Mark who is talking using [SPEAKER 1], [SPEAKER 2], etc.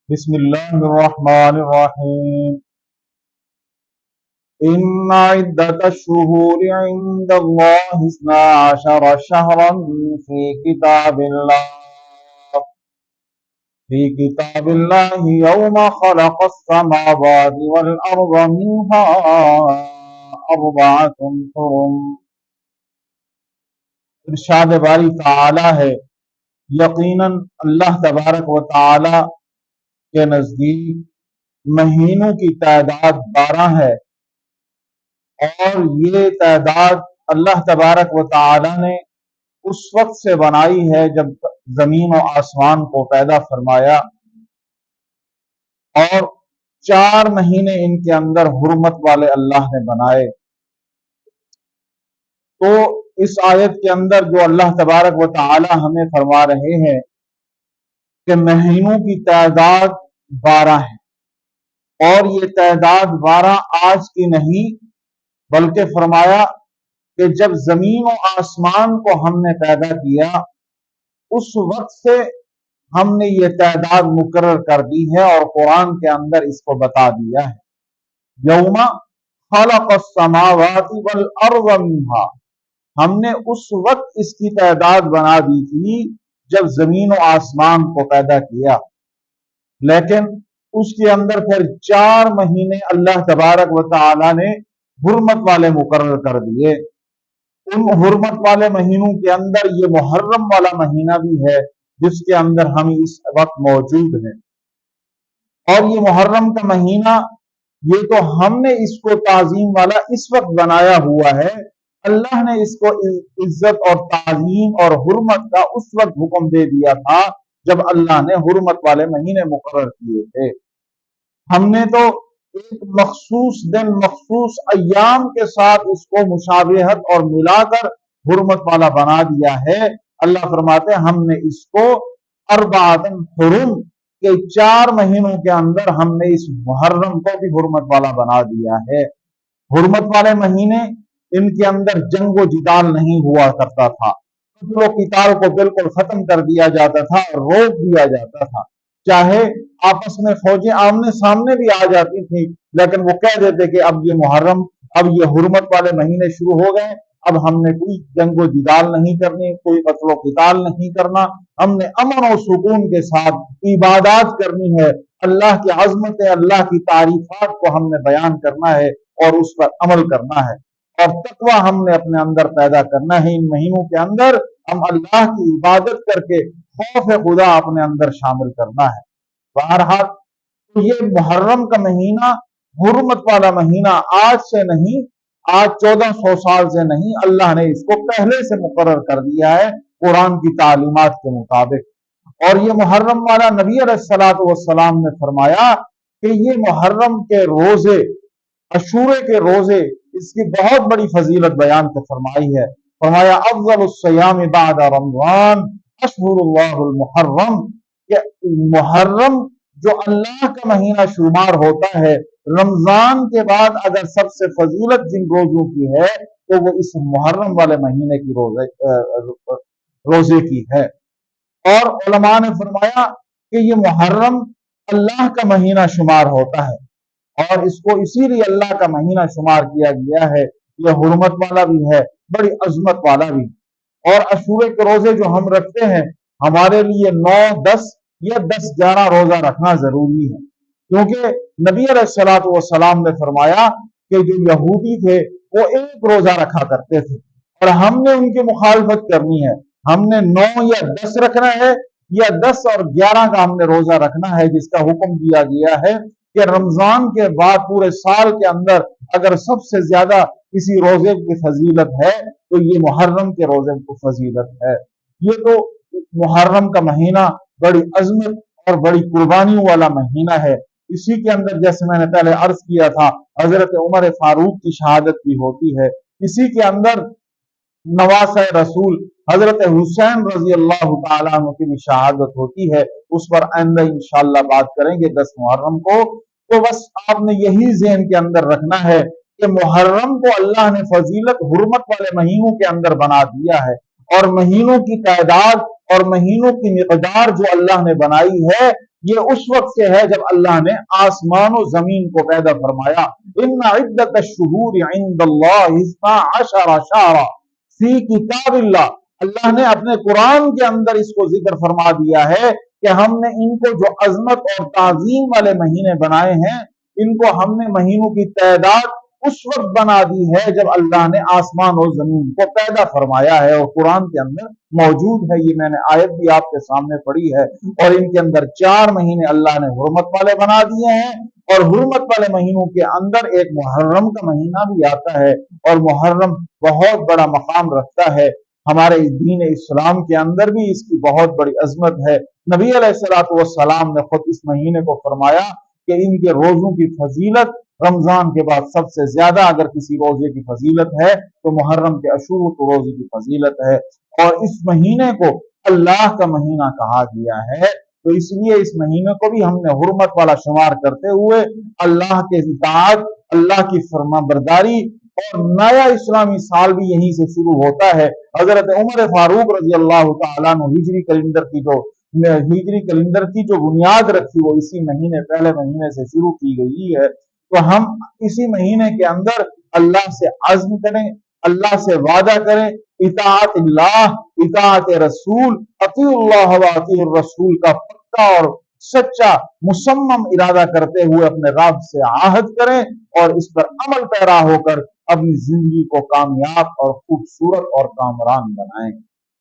[SPEAKER 1] بسم الله الرحمن الرحيم. إن عدة الشهور عند الله 12 شهرا في كتاب الله في كتاب الله يوم خلق السماوات والأرض منها أربعة حرم. ارشاد باری تعالی ہے، یقیناً اللہ تبارک و تعالی کے نزدیک مہینوں کی تعداد 12 ہے، اور یہ تعداد اللہ تبارک و تعالی نے اس وقت سے بنائی ہے جب زمین و آسمان کو پیدا فرمایا، اور 4 مہینے ان کے اندر حرمت والے اللہ نے بنائے۔ تو اس آیت کے اندر جو اللہ تبارک و تعالی ہمیں فرما رہے ہیں کہ مہینوں کی تعداد 12 ہے، اور یہ تعداد 12 آج کی نہیں، بلکہ فرمایا کہ جب زمین و آسمان کو ہم نے پیدا کیا اس وقت سے ہم نے یہ تعداد مقرر کر دی ہے، اور قرآن کے اندر اس کو بتا دیا ہے۔ یوم خلق السماوات والارض منہا، ہم نے اس وقت اس کی تعداد بنا دی تھی جب زمین و آسمان کو پیدا کیا، لیکن اس کے اندر پھر 4 مہینے اللہ تبارک و تعالی نے حرمت والے مقرر کر دیے۔ ان حرمت والے مہینوں کے اندر یہ محرم والا مہینہ بھی ہے جس کے اندر ہم اس وقت موجود ہیں، اور یہ محرم کا مہینہ یہ تو ہم نے اس کو تعظیم والا اس وقت بنایا ہوا ہے، اللہ نے اس کو عزت اور تعظیم اور حرمت کا اس وقت حکم دے دیا تھا جب اللہ نے حرمت والے مہینے مقرر کیے تھے۔ ہم نے تو ایک مخصوص دن، مخصوص ایام کے ساتھ اس کو مشابہت اور ملا کر حرمت والا بنا دیا ہے۔ اللہ فرماتے ہیں ہم نے اس کو اربعۃ حرم کے 4 مہینوں کے اندر ہم نے اس محرم کو بھی حرمت والا بنا دیا ہے۔ حرمت والے مہینے، ان کے اندر جنگ و جدال نہیں ہوا کرتا تھا، قتل و قتال کو بالکل ختم کر دیا جاتا تھا اور روک دیا جاتا تھا، چاہے آپس میں فوجیں آمنے سامنے بھی آ جاتی تھیں، لیکن وہ کہہ دیتے کہ اب یہ محرم، اب یہ حرمت والے مہینے شروع ہو گئے، اب ہم نے کوئی جنگ و جدال نہیں کرنی، کوئی قتل و قتال نہیں کرنا، ہم نے امن و سکون کے ساتھ عبادات کرنی ہے، اللہ کی عظمت، اللہ کی تعریفات کو ہم نے بیان کرنا ہے اور اس پر عمل کرنا ہے، اور تقوی ہم نے اپنے اندر پیدا کرنا ہے۔ ان مہینوں کے اندر ہم اللہ کی عبادت کر کے خوف خدا اپنے اندر شامل کرنا ہے۔ بہرحال یہ محرم کا مہینہ، حرمت والا مہینہ آج سے نہیں، آج 1400 سال سے نہیں، اللہ نے اس کو پہلے سے مقرر کر دیا ہے قرآن کی تعلیمات کے مطابق۔ اور یہ محرم والا نبی علیہ الصلوۃ والسلام نے فرمایا کہ یہ محرم کے روزے، عاشورے کے روزے، اس کی بہت بڑی فضیلت بیان کر فرمائی ہے۔ فرمایا افضل الصیام بعد رمضان اشہر اللہ المحرم، کہ محرم جو اللہ کا مہینہ شمار ہوتا ہے، رمضان کے بعد اگر سب سے فضیلت جن روزوں کی ہے تو وہ اس محرم والے مہینے کی روزے کی ہے۔ اور علماء نے فرمایا کہ یہ محرم اللہ کا مہینہ شمار ہوتا ہے، اور اس کو اسی لیے اللہ کا مہینہ شمار کیا گیا ہے، یہ حرمت والا بھی ہے، بڑی عظمت والا بھی۔ اور عاشورے کے روزے جو ہم رکھتے ہیں، ہمارے لیے 9، 10 یا 10، 11 روزہ رکھنا ضروری ہے، کیونکہ نبی علیہ الصلوۃ والسلام نے فرمایا کہ جو یہودی تھے وہ 1 روزہ رکھا کرتے تھے، اور ہم نے ان کی مخالفت کرنی ہے، ہم نے 9 یا 10 رکھنا ہے، یا 10 اور 11 کا ہم نے روزہ رکھنا ہے، جس کا حکم دیا گیا ہے کہ رمضان کے بعد پورے سال کے اندر اگر سب سے زیادہ کسی روزے کی فضیلت ہے تو یہ محرم کے روزے کی فضیلت ہے۔ یہ تو محرم کا مہینہ بڑی عظمت اور بڑی قربانیوں والا مہینہ ہے۔ اسی کے اندر جیسے میں نے پہلے عرض کیا تھا، حضرت عمر فاروق کی شہادت بھی ہوتی ہے، اسی کے اندر نواسہ رسول حضرت حسین رضی اللہ تعالیٰ عنہ کی بھی شہادت ہوتی ہے، اس پر آئندہ انشاءاللہ بات کریں گے 10 محرم کو۔ تو بس آپ نے یہی ذہن کے اندر رکھنا ہے کہ محرم کو اللہ نے فضیلت حرمت والے مہینوں کے اندر بنا دیا ہے، اور مہینوں کی تعداد اور مہینوں کی مقدار جو اللہ نے بنائی ہے یہ اس وقت سے ہے جب اللہ نے آسمان و زمین کو پیدا فرمایا۔ ان عدت الشہور عند اللہ اثنا عشر شہرا فی کتاب اللہ، اللہ نے اپنے قرآن کے اندر اس کو ذکر فرما دیا ہے کہ ہم نے ان کو جو عظمت اور تعظیم والے مہینے بنائے ہیں، ان کو ہم نے مہینوں کی تعداد اس وقت بنا دی ہے جب اللہ نے آسمان اور زمین کو پیدا فرمایا ہے، اور قرآن کے اندر موجود ہے۔ یہ میں نے آیت بھی آپ کے سامنے پڑھی ہے، اور ان کے اندر 4 مہینے اللہ نے حرمت والے بنا دیے ہیں، اور حرمت والے مہینوں کے اندر ایک محرم کا مہینہ بھی آتا ہے، اور محرم بہت بڑا مقام رکھتا ہے ہمارے دین اسلام کے اندر بھی، اس کی بہت بڑی عظمت ہے۔ نبی علیہ الصلوۃ والسلام نے خود اس مہینے کو فرمایا کہ ان کے روزوں کی فضیلت رمضان کے بعد سب سے زیادہ اگر کسی روزے کی فضیلت ہے تو محرم کے عاشور کو روزے کی فضیلت ہے، اور اس مہینے کو اللہ کا مہینہ کہا گیا ہے، تو اس لیے اس مہینے کو بھی ہم نے حرمت والا شمار کرتے ہوئے اللہ کے اطاعت، اللہ کی فرما برداری، اور نیا اسلامی سال بھی یہیں سے شروع ہوتا ہے۔ حضرت عمر فاروق رضی اللہ تعالیٰ عنہ ہجری کیلنڈر کی جو بنیاد رکھی وہ اسی مہینے، پہلے مہینے سے شروع کی گئی ہے، تو ہم اسی مہینے کے اندر اللہ سے عزم کریں، اللہ سے وعدہ کریں، اطاعت اللہ، اطاعت رسول، اطیع اللہ و اطیع الرسول کا پکا اور سچا مصمم ارادہ کرتے ہوئے اپنے رب سے عہد کریں، اور اس پر عمل پیرا ہو کر اپنی زندگی کو کامیاب اور خوبصورت اور کامران بنائیں۔